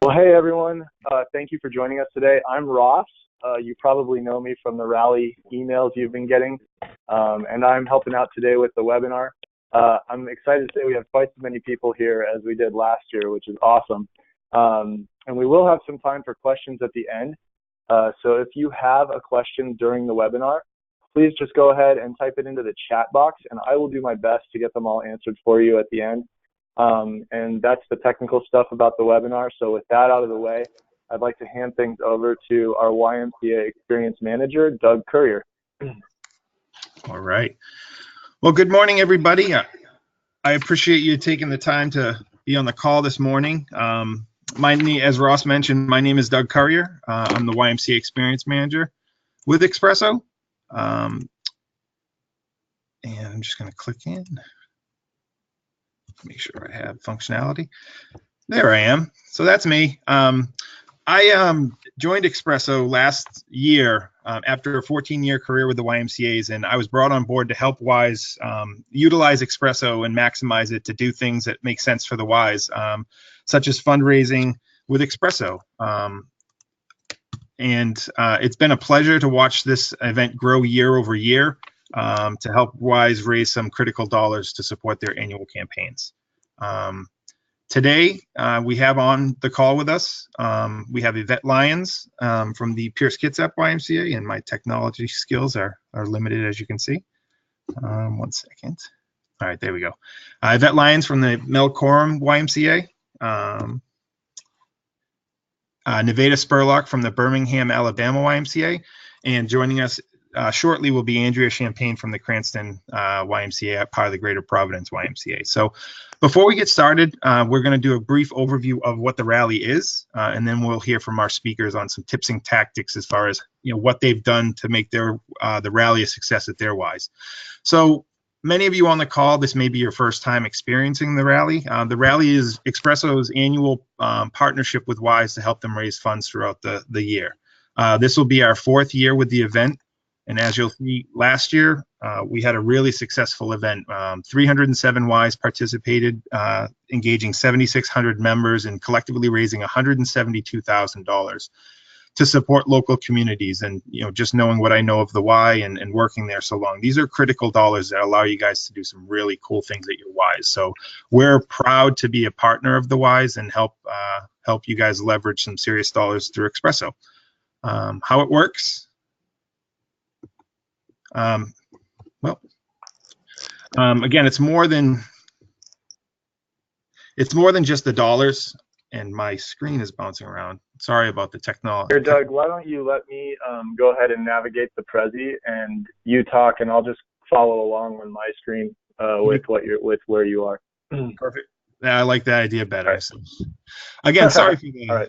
Well, hey everyone. Thank you for joining us today. I'm Ross. You probably know me from the rally emails you've been getting, and I'm helping out today with the webinar. I'm excited to say we have twice as many people here as we did last year, which is awesome. And we will have some time for questions at the end. So if you have a question during the webinar, please just go ahead and type it into the chat box, and I will do my best to get them all answered for you at the end. And that's the technical stuff about the webinar. So with that out of the way, I'd like to hand things over to our YMCA Experience Manager, Doug Currier. All right. Well, good morning, everybody. I appreciate you taking the time to be on the call this morning. As Ross mentioned, my name is Doug Currier. I'm the YMCA Experience Manager with Expresso. And I'm just going to click in. Make sure I have functionality. There I am. So that's me. I joined Expresso last year after a 14-year career with the YMCAs, and I was brought on board to help Ys utilize Expresso and maximize it to do things that make sense for the Ys, such as fundraising with Expresso. It's been a pleasure to watch this event grow year over year to help Ys raise some critical dollars to support their annual campaigns. Today, we have on the call with us, we have Yvette Lyons from the Pierce Kitsap YMCA, and my technology skills are limited, as you can see. 1 second. All right, there we go. Yvette Lyons from the Korum YMCA. Nivada Spurlock from the Birmingham, Alabama YMCA, and joining us shortly will be Andrea from the Cranston YMCA, part of the Greater Providence YMCA. So before we get started, we're going to do a brief overview of what the rally is, and then we'll hear from our speakers on some tips and tactics as far as what they've done to make their the rally a success at their Ys. So many of you on the call, this may be your first time experiencing the rally. The rally is Expresso's annual partnership with Ys to help them raise funds throughout the year. This will be our 4th year with the event. And as you'll see, last year, we had a really successful event. 307 Ys participated, engaging 7,600 members and collectively raising $172,000 to support local communities. And, just knowing what I know of the Y and working there so long, these are critical dollars that allow you guys to do some really cool things at your Ys. So we're proud to be a partner of the Ys and help you guys leverage some serious dollars through Expresso. How it works? Again, it's more than just the dollars, and my screen is bouncing around. Sorry about the technology. Here, Doug, why don't you let me go ahead and navigate the Prezi, and you talk, and I'll just follow along on my screen with where you are. Perfect. Yeah, I like that idea better. Right. Again, sorry for the. All right.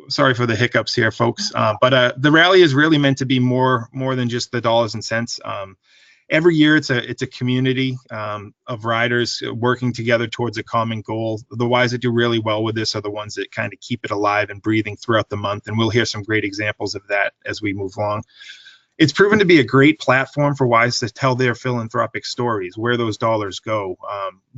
Sorry for the hiccups here, folks. But the rally is really meant to be more than just the dollars and cents. Every year, it's a community of riders working together towards a common goal. The Ys that do really well with this are the ones that kind of keep it alive and breathing throughout the month, and we'll hear some great examples of that as we move along. It's proven to be a great platform for Ys to tell their philanthropic stories, where those dollars go.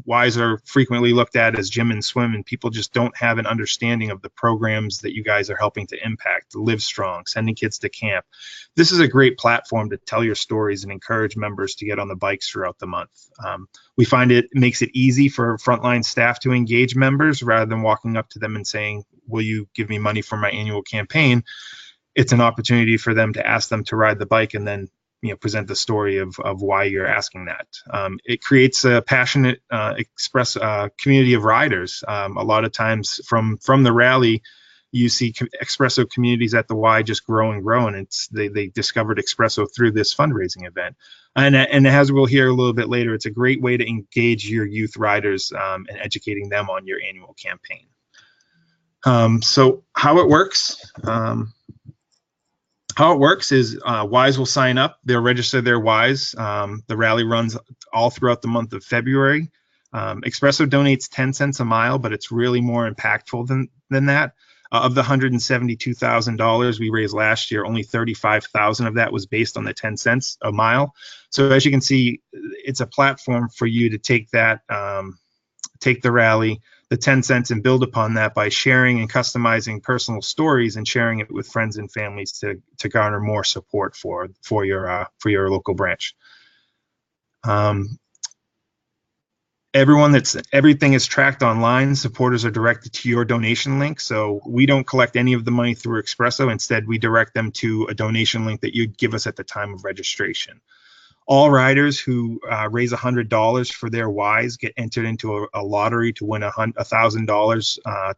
Ys are frequently looked at as gym and swim, and people just don't have an understanding of the programs that you guys are helping to impact. Live Strong, sending kids to camp. This is a great platform to tell your stories and encourage members to get on the bikes throughout the month. We find it makes it easy for frontline staff to engage members rather than walking up to them and saying, "Will you give me money for my annual campaign?" It's an opportunity for them to ask them to ride the bike and then present the story of why you're asking that. It creates a passionate community of riders. A lot of times from the rally, you see Expresso communities at the Y just grow and grow, and they discovered Expresso through this fundraising event. And as we'll hear a little bit later, it's a great way to engage your youth riders and educating them on your annual campaign. So how it works? How it works is Ys will sign up. They'll register their Ys. The rally runs all throughout the month of February. Expresso donates 10 cents a mile, but it's really more impactful than that. Of the $172,000 we raised last year, only $35,000 of that was based on the 10 cents a mile. So as you can see, it's a platform for you to take that, take the rally, the 10 cents and build upon that by sharing and customizing personal stories and sharing it with friends and families to garner more support for your local branch. Everything is tracked online. Supporters are directed to your donation link. So we don't collect any of the money through Expresso. Instead, we direct them to a donation link that you'd give us at the time of registration. All riders who raise $100 for their Ys get entered into a lottery to win $1,000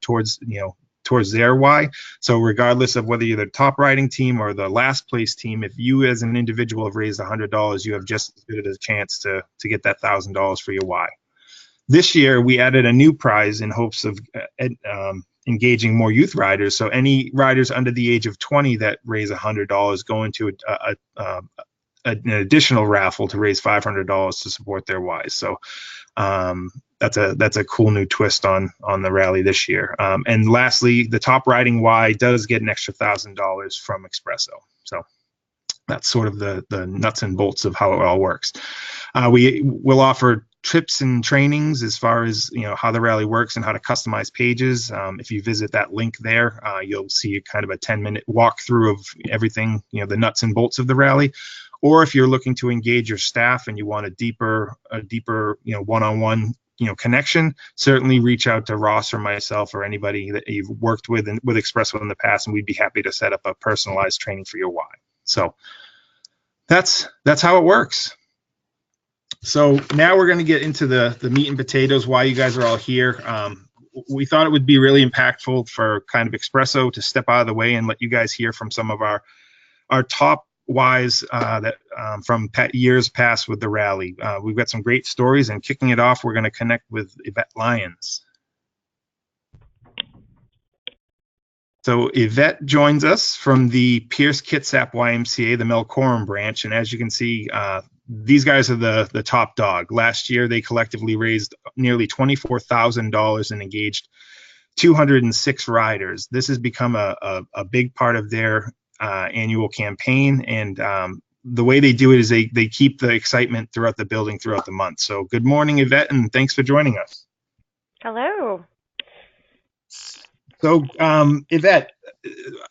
towards their Y. So regardless of whether you're the top riding team or the last place team, if you as an individual have raised $100, you have just as good a chance to get that $1,000 for your Y. This year, we added a new prize in hopes of engaging more youth riders. So any riders under the age of 20 that raise $100 go into an additional raffle to raise $500 to support their Ys. So that's a cool new twist on the rally this year. And lastly, the top riding Y does get an extra $1,000 from Expresso. So that's sort of the nuts and bolts of how it all works. We will offer tips and trainings as far as how the rally works and how to customize pages. If you visit that link there, you'll see kind of a 10-minute walkthrough of everything, the nuts and bolts of the rally. Or if you're looking to engage your staff and you want a deeper one-on-one connection, certainly reach out to Ross or myself or anybody that you've worked with Expresso in the past, and we'd be happy to set up a personalized training for your Y. So that's how it works. So now we're going to get into the meat and potatoes, why you guys are all here. We thought it would be really impactful for kind of Expresso to step out of the way and let you guys hear from some of our top Ys from years past with the rally. We've got some great stories, and kicking it off, we're going to connect with Yvette Lyons. So Yvette joins us from the Pierce Kitsap YMCA, the Korum branch, and as you can see, these guys are the top dog. Last year, they collectively raised nearly $24,000 and engaged 206 riders. This has become a big part of their annual campaign, and the way they do it is they keep the excitement throughout the building throughout the month. So good morning, Yvette, and thanks for joining us. Hello. So Yvette,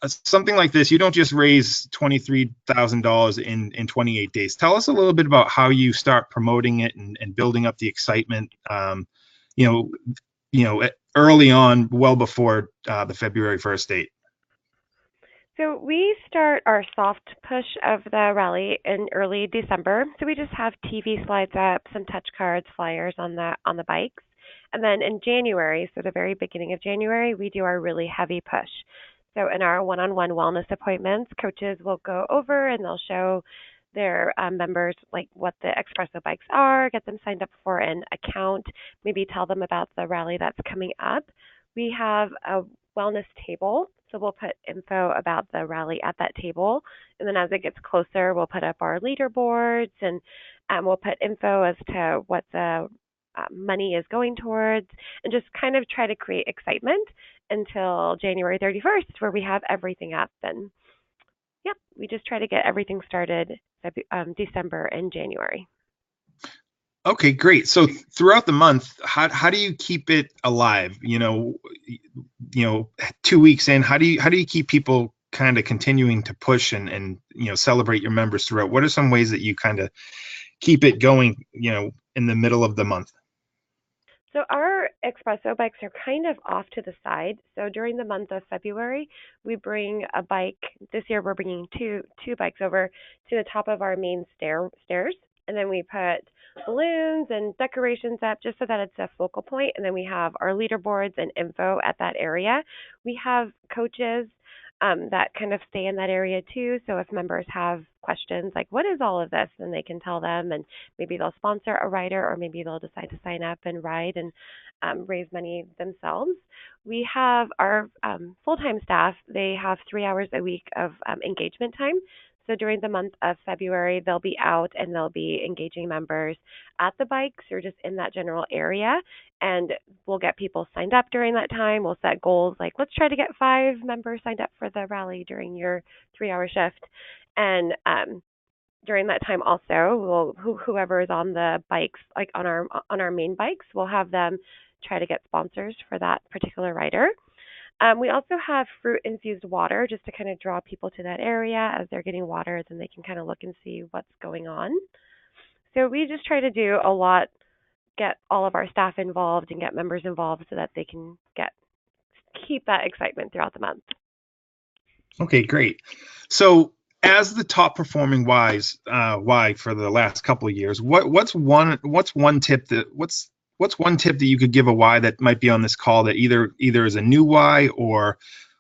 something like this, you don't just raise $23,000 in 28 days. Tell us a little bit about how you start promoting it and building up the excitement, early on, well before the February 1st date. So we start our soft push of the rally in early December. So we just have TV slides up, some touch cards, flyers on the bikes. And then in January, so the very beginning of January, we do our really heavy push. So in our one-on-one wellness appointments, coaches will go over and they'll show their members like what the Expresso bikes are, get them signed up for an account, maybe tell them about the rally that's coming up. We have a wellness table, so we'll put info about the rally at that table. And then as it gets closer, we'll put up our leaderboards and we'll put info as to what the money is going towards, and just kind of try to create excitement until January 31st, where we have everything up. And yeah, we just try to get everything started December and January. Okay, great. So throughout the month, how do you keep it alive? 2 weeks in, how do you keep people kind of continuing to push and celebrate your members throughout? What are some ways that you kind of keep it going, in the middle of the month? So our Expresso bikes are kind of off to the side. So during the month of February, we bring a bike. This year we're bringing two bikes over to the top of our main stairs. And then we put balloons and decorations up just so that it's a focal point. And then we have our leaderboards and info at that area. We have coaches that kind of stay in that area too. So if members have questions like, what is all of this? Then they can tell them, and maybe they'll sponsor a rider, or maybe they'll decide to sign up and ride and raise money themselves. We have our full-time staff. They have 3 hours a week of engagement time. So during the month of February, they'll be out and they'll be engaging members at the bikes or just in that general area. And we'll get people signed up during that time. We'll set goals like, let's try to get 5 members signed up for the rally during your 3-hour shift. And during that time also, whoever is on the bikes, like on our main bikes, we'll have them try to get sponsors for that particular rider. We also have fruit-infused water just to kind of draw people to that area. As they're getting water, then they can kind of look and see what's going on. So we just try to do a lot, get all of our staff involved and get members involved so that they can keep that excitement throughout the month. Okay, great. So as the top performing Y for the last couple of years, what's one tip that you could give a Y that might be on this call that either is a new Y or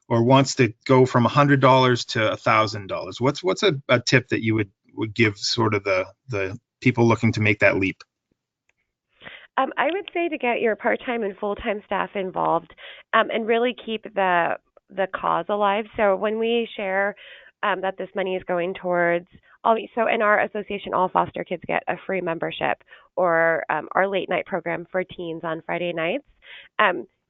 wants to go from $100 to $1,000? What's a tip that you would give sort of the people looking to make that leap? I would say to get your part-time and full-time staff involved, and really keep the cause alive. So when we share that this money is going towards so in our association, all foster kids get a free membership, or our late night program for teens on Friday nights.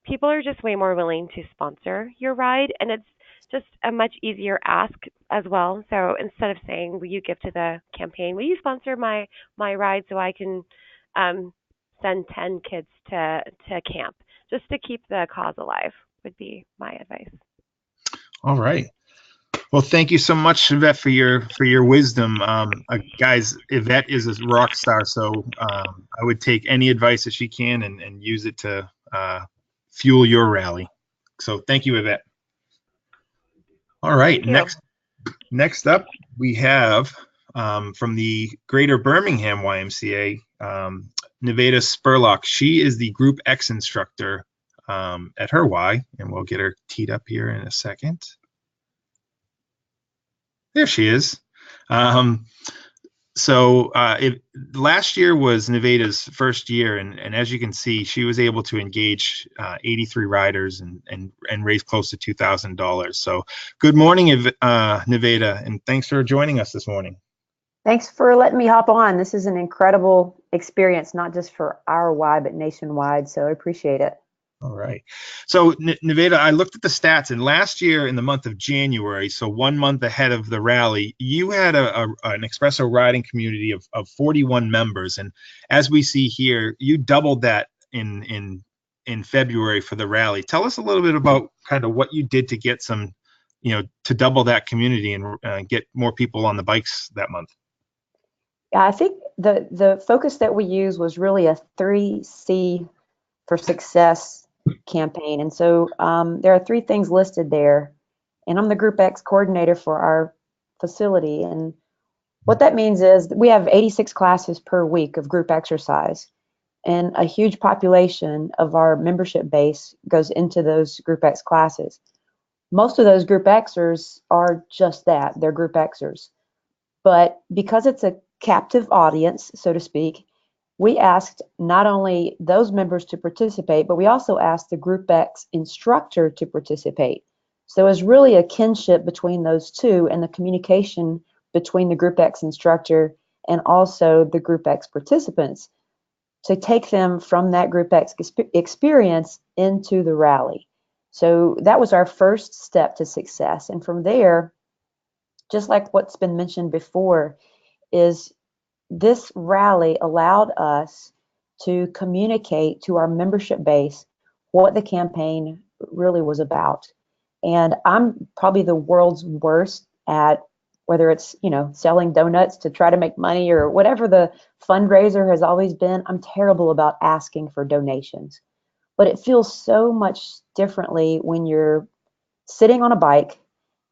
People are just way more willing to sponsor your ride, and it's just a much easier ask as well. So instead of saying, will you give to the campaign, will you sponsor my ride so I can send 10 kids to camp, just to keep the cause alive would be my advice. All right. Well, thank you so much, Yvette, for your wisdom. Guys, Yvette is a rock star, so I would take any advice that she can and use it to fuel your rally. So thank you, Yvette. All right. Next up, we have from the Greater Birmingham YMCA, Nivada Spurlock. She is the Group X instructor at her Y, and we'll get her teed up here in a second. There she is. Last year was Nevada's first year, and as you can see, she was able to engage 83 riders and raise close to $2,000. So good morning, Nivada, and thanks for joining us this morning. Thanks for letting me hop on. This is an incredible experience, not just for our Y, but nationwide, so I appreciate it. All right. So, Nivada, I looked at the stats, and last year in the month of January, so 1 month ahead of the rally, you had an espresso riding community of 41 members. And as we see here, you doubled that in February for the rally. Tell us a little bit about kind of what you did to get some, to double that community and get more people on the bikes that month. Yeah, I think the focus that we used was really a 3C for success campaign. And so there are 3 things listed there. And I'm the Group X coordinator for our facility. And what that means is we have 86 classes per week of group exercise. And a huge population of our membership base goes into those Group X classes. Most of those Group Xers are just that, they're Group Xers. But because it's a captive audience, so to speak, we asked not only those members to participate, but we also asked the Group X instructor to participate. So it was really a kinship between those two, and the communication between the Group X instructor and also the Group X participants to take them from that Group X experience into the rally. So that was our first step to success. And from there, just like what's been mentioned before, is this rally allowed us to communicate to our membership base what the campaign really was about. And I'm probably the world's worst at whether it's, selling donuts to try to make money or whatever the fundraiser has always been. I'm terrible about asking for donations. But it feels so much differently when you're sitting on a bike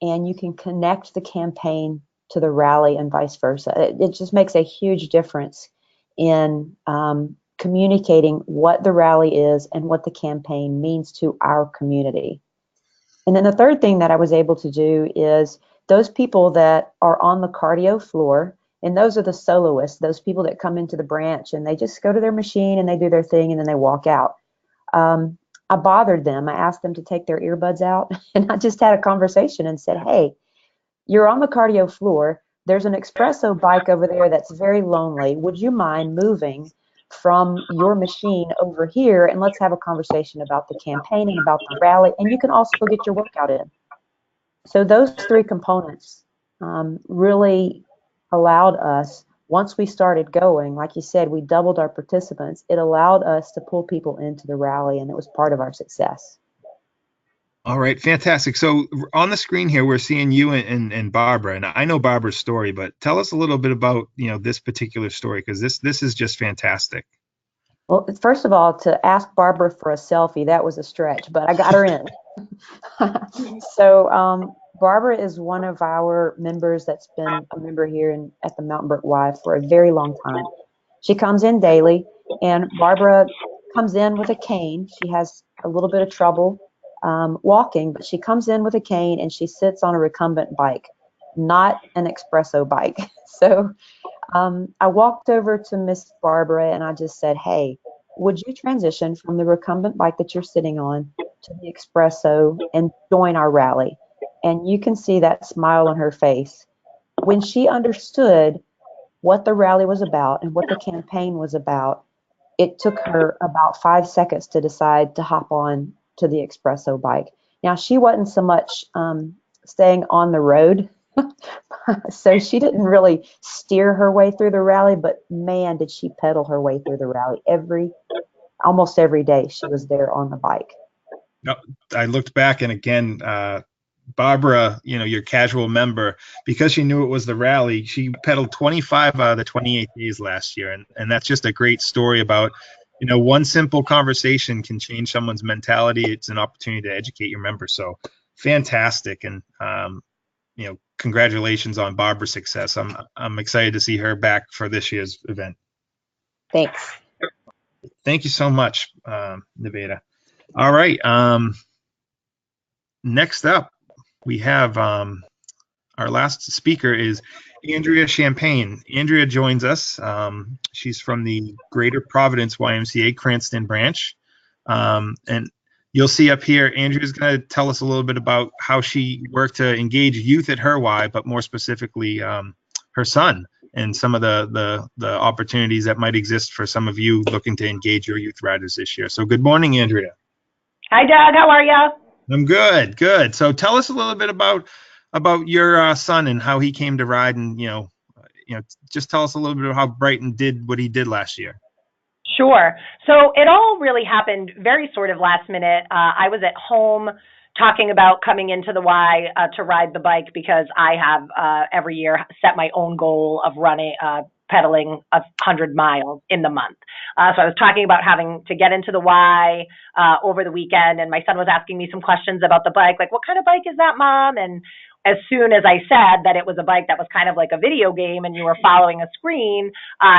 and you can connect the campaign to the rally and vice versa. It just makes a huge difference in communicating what the rally is and what the campaign means to our community. And then the third thing that I was able to do is those people that are on the cardio floor, and those are the soloists, those people that come into the branch and they just go to their machine and they do their thing and then they walk out. I bothered them. I asked them to take their earbuds out, and I just had a conversation and said, hey, you're on the cardio floor. There's an espresso bike over there that's very lonely. Would you mind moving from your machine over here, and let's have a conversation about the campaigning, about the rally, and you can also get your workout in. So those 3 components really allowed us once we started going, like you said, we doubled our participants. It allowed us to pull people into the rally, and it was part of our success. All right, fantastic. So on the screen here, we're seeing you and Barbara, and I know Barbara's story, but tell us a little bit about, this particular story, because this is just fantastic. Well, first of all, to ask Barbara for a selfie, that was a stretch, but I got her in. So Barbara is one of our members that's been a member here at the Mountain Brook Y for a very long time. She comes in daily, and Barbara comes in with a cane. She has a little bit of trouble walking, but she comes in with a cane and she sits on a recumbent bike, not an espresso bike. So I walked over to Miss Barbara and I just said, hey, would you transition from the recumbent bike that you're sitting on to the espresso and join our rally? And you can see that smile on her face. When she understood what the rally was about and what the campaign was about, it took her about 5 seconds to decide to hop on to the espresso bike. Now, she wasn't so much staying on the road, so she didn't really steer her way through the rally, but man, did she pedal her way through the rally. Almost every day she was there on the bike. No, I looked back, and again, Barbara, your casual member, because she knew it was the rally, she pedaled 25 out of the 28 days last year. And that's just a great story about, one simple conversation can change someone's mentality. It's an opportunity to educate your members. So fantastic. And, congratulations on Barbara's success. I'm excited to see her back for this year's event. Thanks. Thank you so much, Nivada. All right. Next up, we have our last speaker is Andrea Champagne. Andrea joins us. She's from the Greater Providence YMCA Cranston branch. And you'll see up here, Andrea's going to tell us a little bit about how she worked to engage youth at her Y, but more specifically, her son, and some of the opportunities that might exist for some of you looking to engage your youth riders this year. So good morning, Andrea. Hi, Doug. How are you? I'm good. Good. So tell us a little bit about your son and how he came to ride, and just tell us a little bit about how Brighton did what he did last year. Sure. So it all really happened very sort of last minute. I was at home talking about coming into the Y to ride the bike because I have every year set my own goal of pedaling 100 miles in the month. So I was talking about having to get into the Y over the weekend, and my son was asking me some questions about the bike, like, what kind of bike is that, Mom? And as soon as I said that it was a bike that was kind of like a video game and you were following a screen,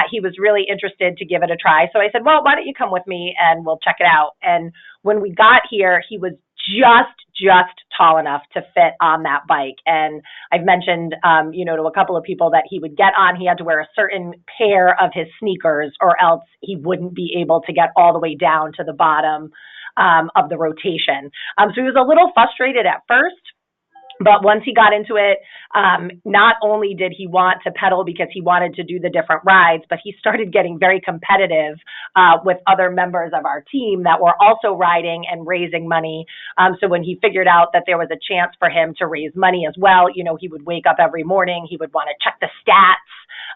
he was really interested to give it a try. So I said, well, why don't you come with me and we'll check it out. And when we got here, he was just tall enough to fit on that bike. And I've mentioned, to a couple of people that he would get on, he had to wear a certain pair of his sneakers or else he wouldn't be able to get all the way down to the bottom of the rotation. So he was a little frustrated at first. But once he got into it, not only did he want to pedal because he wanted to do the different rides, but he started getting very competitive with other members of our team that were also riding and raising money. So when he figured out that there was a chance for him to raise money as well, he would wake up every morning, he would want to check the stats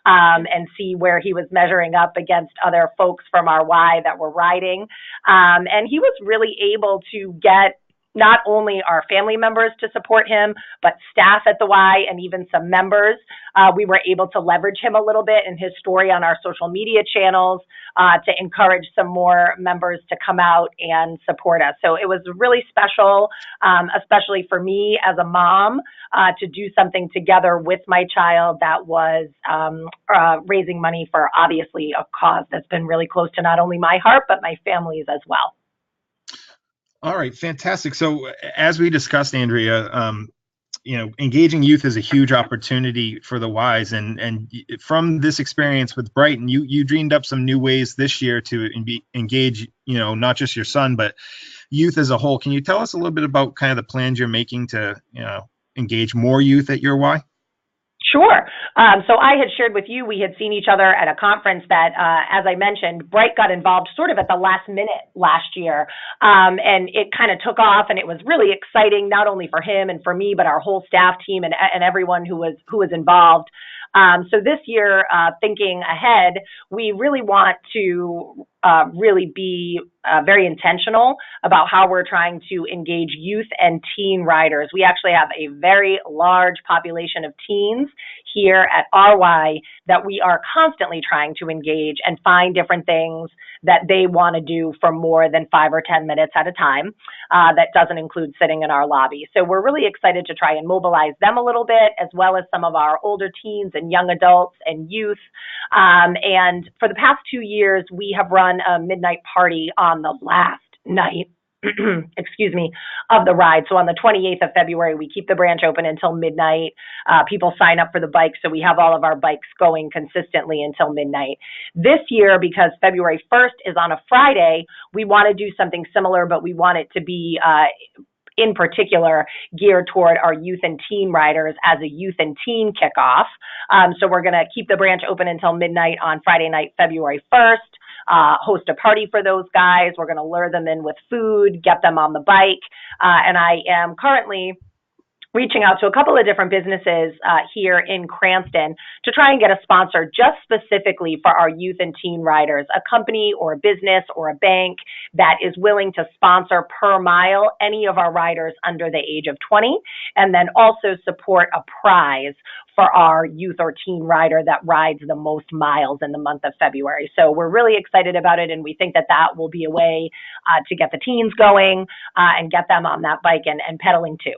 and see where he was measuring up against other folks from our Y that were riding. And he was really able to get not only our family members to support him, but staff at the Y and even some members. We were able to leverage him a little bit in his story on our social media channels to encourage some more members to come out and support us. So it was really special, especially for me as a mom, to do something together with my child that was raising money for obviously a cause that's been really close to not only my heart, but my family's as well. All right, fantastic. So as we discussed, Andrea, engaging youth is a huge opportunity for the Ys, and from this experience with Brighton, you dreamed up some new ways this year to engage, not just your son, but youth as a whole. Can you tell us a little bit about kind of the plans you're making to, engage more youth at your Y? Sure. So I had shared with you, we had seen each other at a conference that, as I mentioned, Bright got involved sort of at the last minute last year. And it kind of took off, and it was really exciting, not only for him and for me, but our whole staff team and everyone who was involved. So this year, thinking ahead, we really want to really be very intentional about how we're trying to engage youth and teen riders. We actually have a very large population of teens here at RY that we are constantly trying to engage and find different things that they want to do for more than 5 or 10 minutes at a time. That doesn't include sitting in our lobby. So we're really excited to try and mobilize them a little bit, as well as some of our older teens and young adults and youth. And for the past 2 years, we have run a midnight party on the last night, excuse me, of the ride. So on the 28th of February, we keep the branch open until midnight. People sign up for the bikes, so we have all of our bikes going consistently until midnight. This year, because February 1st is on a Friday, we want to do something similar, but we want it to be in particular geared toward our youth and teen riders as a youth and teen kickoff. So we're going to keep the branch open until midnight on Friday night, February 1st. Host a party for those guys. We're going to lure them in with food, get them on the bike. And I am currently reaching out to a couple of different businesses here in Cranston to try and get a sponsor just specifically for our youth and teen riders, a company or a business or a bank that is willing to sponsor per mile any of our riders under the age of 20, and then also support a prize for our youth or teen rider that rides the most miles in the month of February. So we're really excited about it, and we think that that will be a way to get the teens going and get them on that bike and pedaling too.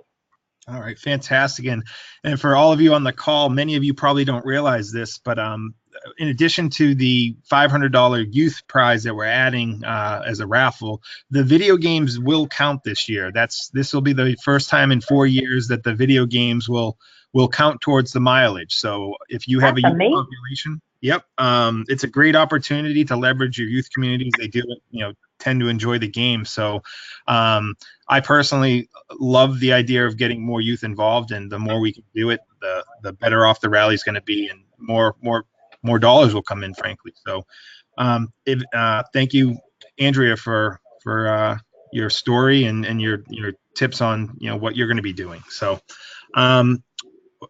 All right, fantastic. And for all of you on the call, many of you probably don't realize this, but in addition to the $500 youth prize that we're adding as a raffle, the video games will count this year. This will be the first time in 4 years that the video games will count towards the mileage. So if you have a youth population, it's a great opportunity to leverage your youth communities. They do, tend to enjoy the game. So I personally love the idea of getting more youth involved, and the more we can do it, the better off the rally is going to be, and more dollars will come in, frankly. So thank you, Andrea, for your story and your tips on what you're going to be doing. So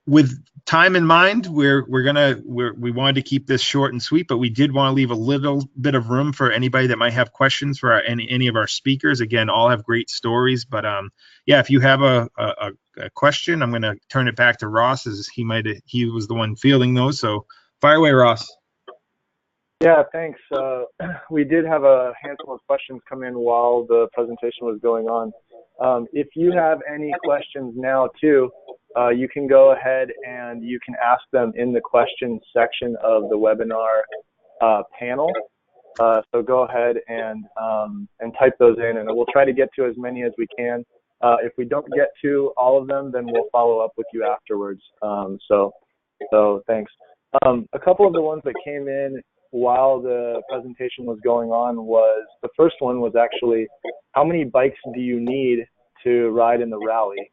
with time in mind, we wanted to keep this short and sweet, but we did want to leave a little bit of room for anybody that might have questions for any of our speakers. Again, all have great stories, but if you have a question, I'm going to turn it back to Ross, as he was the one fielding those. So fire away, Ross. Yeah, thanks. We did have a handful of questions come in while the presentation was going on. If you have any questions now too, you can go ahead and you can ask them in the questions section of the webinar panel. So go ahead and type those in, and we'll try to get to as many as we can. If we don't get to all of them, then we'll follow up with you afterwards. So thanks. A couple of the ones that came in while the presentation was going on the first one was actually, how many bikes do you need to ride in the rally?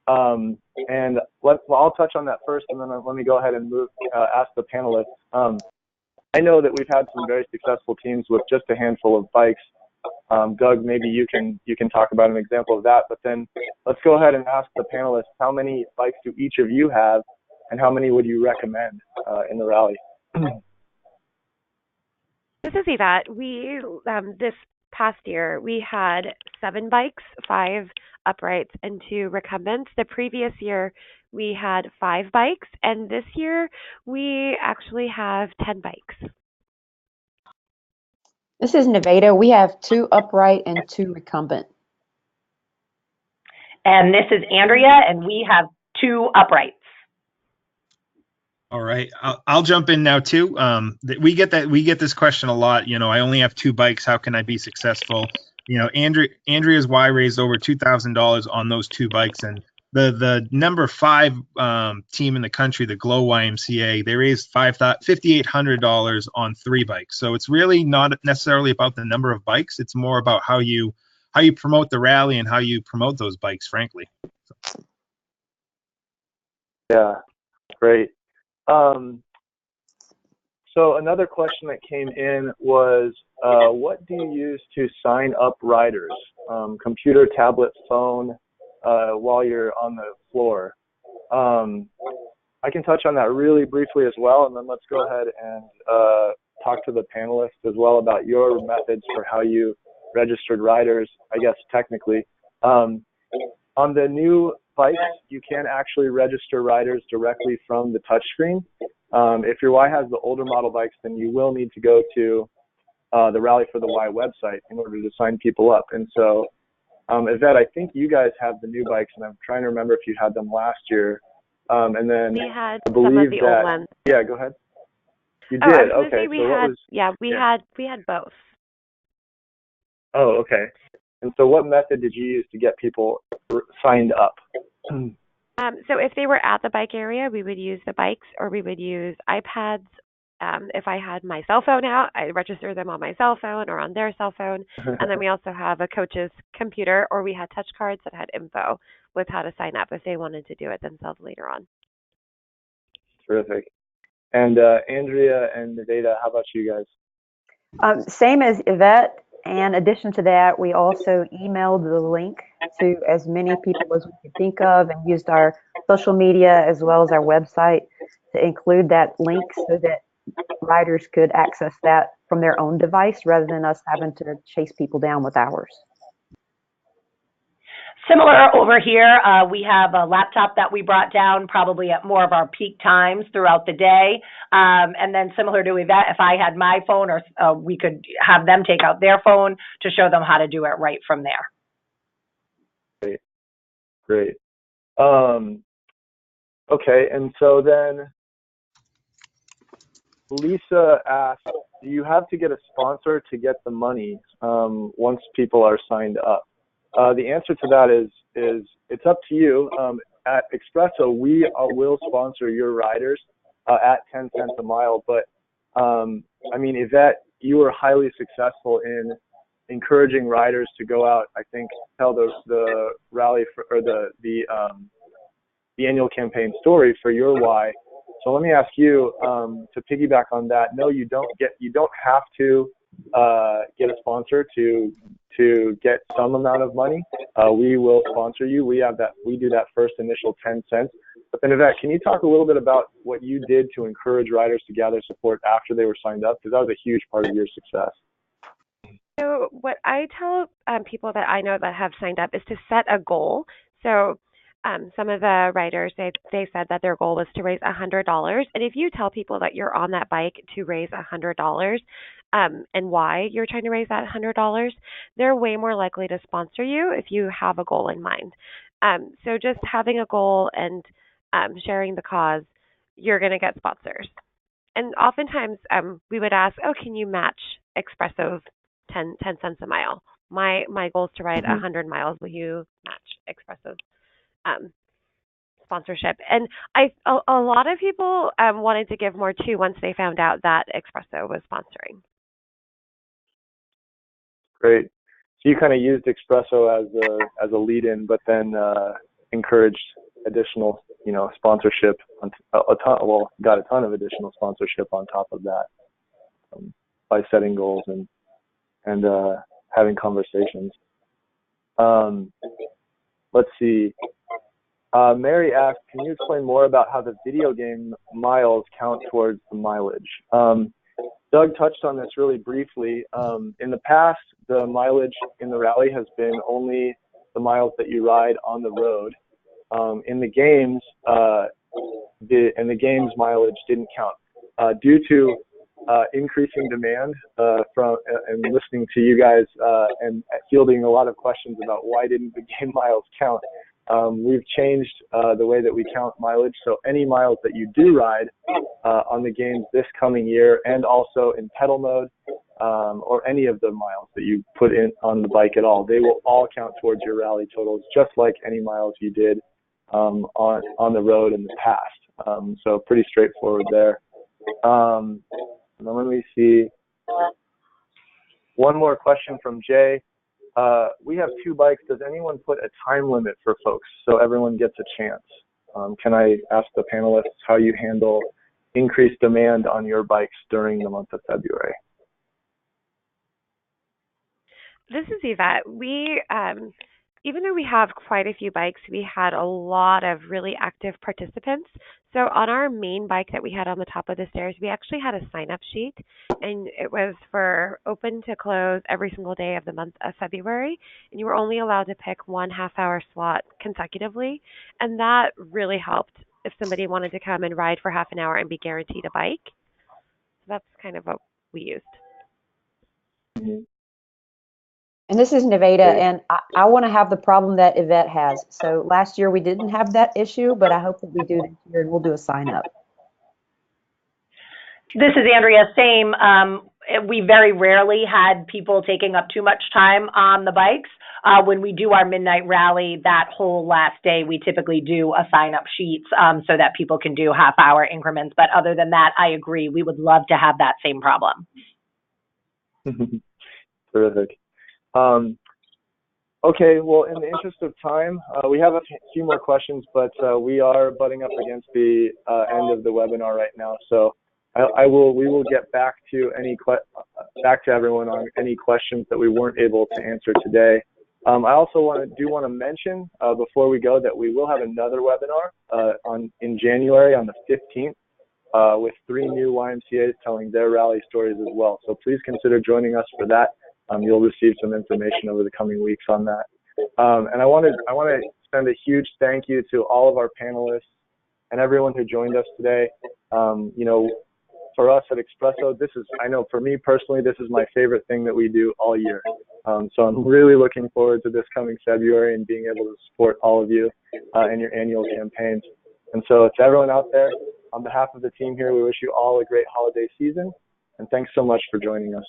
And I'll touch on that first, and then let me go ahead and ask the panelists. I know that we've had some very successful teams with just a handful of bikes. Doug, maybe you can talk about an example of that, but then let's go ahead and ask the panelists, how many bikes do each of you have, and how many would you recommend in the rally? This is Yvette. We this past year we had 7 bikes, 5 uprights, and 2 recumbents. The previous year we had 5 bikes, and this year we actually have 10 bikes. This is Nivada. We have 2 upright and 2 recumbent. And this is Andrea, and we have 2 uprights. All right, I'll jump in now too. We get this question a lot. I only have 2 bikes. How can I be successful? Andrea's Y raised over $2,000 on those 2 bikes, and the number 5 team in the country, the Glow YMCA, they raised $5,800 on 3 bikes. So it's really not necessarily about the number of bikes. It's more about how you promote the rally and how you promote those bikes, frankly. Yeah, great. So another question that came in was, what do you use to sign up riders? Computer, tablet, phone, while you're on the floor? I can touch on that really briefly as well, and then let's go ahead and talk to the panelists as well about your methods for how you registered riders, I guess, technically. On the new bikes, you can actually register riders directly from the touchscreen. If your Y has the older model bikes, then you will need to go to the Rally for the Y website in order to sign people up. And so, Yvette, I think you guys have the new bikes, and I'm trying to remember if you had them last year. And then we had I believe some of the that, old ones. Yeah, go ahead. You Oh, did? I was gonna Okay. say we So had, what was, we had both. Oh, okay. And so what method did you use to get people signed up? So if they were at the bike area, we would use the bikes, or we would use iPads. If I had my cell phone out, I register them on my cell phone or on their cell phone. And then we also have a coach's computer, or we had touch cards that had info with how to sign up if they wanted to do it themselves later on. Terrific. And Andrea and Nivada, how about you guys? Same as Yvette. And in addition to that, we also emailed the link to as many people as we could think of, and used our social media as well as our website to include that link so that riders could access that from their own device rather than us having to chase people down with ours. Similar over here, we have a laptop that we brought down probably at more of our peak times throughout the day. And then similar to Yvette, if I had my phone, or we could have them take out their phone to show them how to do it right from there. Great. Okay, and so then Lisa asked, do you have to get a sponsor to get the money once people are signed up? The answer to that is it's up to you. At Expresso, we will sponsor your riders at 10 cents a mile. But I mean, Yvette, you were highly successful in encouraging riders to go out. I think tell the rally for, or the annual campaign story for your Y. So let me ask you to piggyback on that. No, you don't have to get a sponsor to get some amount of money. We will sponsor you. We do that first initial 10 cents. But then Yvette, can you talk a little bit about what you did to encourage riders to gather support after they were signed up? Because that was a huge part of your success. So what I tell people that I know that have signed up is to set a goal. So some of the writers, they said that their goal was to raise $100. And if you tell people that you're on that bike to raise $100 and why you're trying to raise that $100, they're way more likely to sponsor you if you have a goal in mind. So just having a goal and sharing the cause, you're going to get sponsors. And oftentimes we would ask, oh, can you match Expresso's 10 cents a mile? My goal is to ride 100 miles. Will you match Expresso's sponsorship? And a lot of people wanted to give more too once they found out that Expresso was sponsoring. Great. So you kind of used Expresso as a lead-in, but then encouraged additional, sponsorship got a ton of additional sponsorship on top of that by setting goals and having conversations. Let's see. Mary asked, can you explain more about how the video game miles count towards the mileage? Doug touched on this really briefly. In the past, the mileage in the rally has been only the miles that you ride on the road. In the games, the games mileage didn't count due to increasing demand and listening to you guys and fielding a lot of questions about why didn't the game miles count. We've changed the way that we count mileage. So any miles that you do ride on the games this coming year, and also in pedal mode, or any of the miles that you put in on the bike at all, they will all count towards your rally totals, just like any miles you did on the road in the past. So pretty straightforward there. And then let me see. One more question from Jay. We have 2 bikes. Does anyone put a time limit for folks so everyone gets a chance? Can I ask the panelists how you handle increased demand on your bikes during the month of February? This is Yvette. even though we have quite a few bikes, we had a lot of really active participants. So on our main bike that we had on the top of the stairs, we actually had a sign-up sheet, and it was for open to close every single day of the month of February, and you were only allowed to pick 1 half-hour slot consecutively, and that really helped if somebody wanted to come and ride for half an hour and be guaranteed a bike. So that's kind of what we used. Mhm. And this is Nivada, Great. and I want to have the problem that Yvette has. So last year we didn't have that issue, but I hope that we do this year, and we'll do a sign up. This is Andrea. Same. We very rarely had people taking up too much time on the bikes. When we do our midnight rally, that whole last day, we typically do a sign-up sheet so that people can do half-hour increments. But other than that, I agree. We would love to have that same problem. Terrific. Okay, well, in the interest of time, we have a few more questions, but we are butting up against the end of the webinar right now. So we will get back to back to everyone on any questions that we weren't able to answer today. I also want to mention before we go that we will have another webinar in January on the 15th with 3 new YMCAs telling their rally stories as well. So please consider joining us for that. You'll receive some information over the coming weeks on that. And I want to send a huge thank you to all of our panelists and everyone who joined us today. You know, for us at Expresso, I know for me personally, this is my favorite thing that we do all year. So I'm really looking forward to this coming February and being able to support all of you in your annual campaigns. And so to everyone out there, on behalf of the team here, we wish you all a great holiday season. And thanks so much for joining us.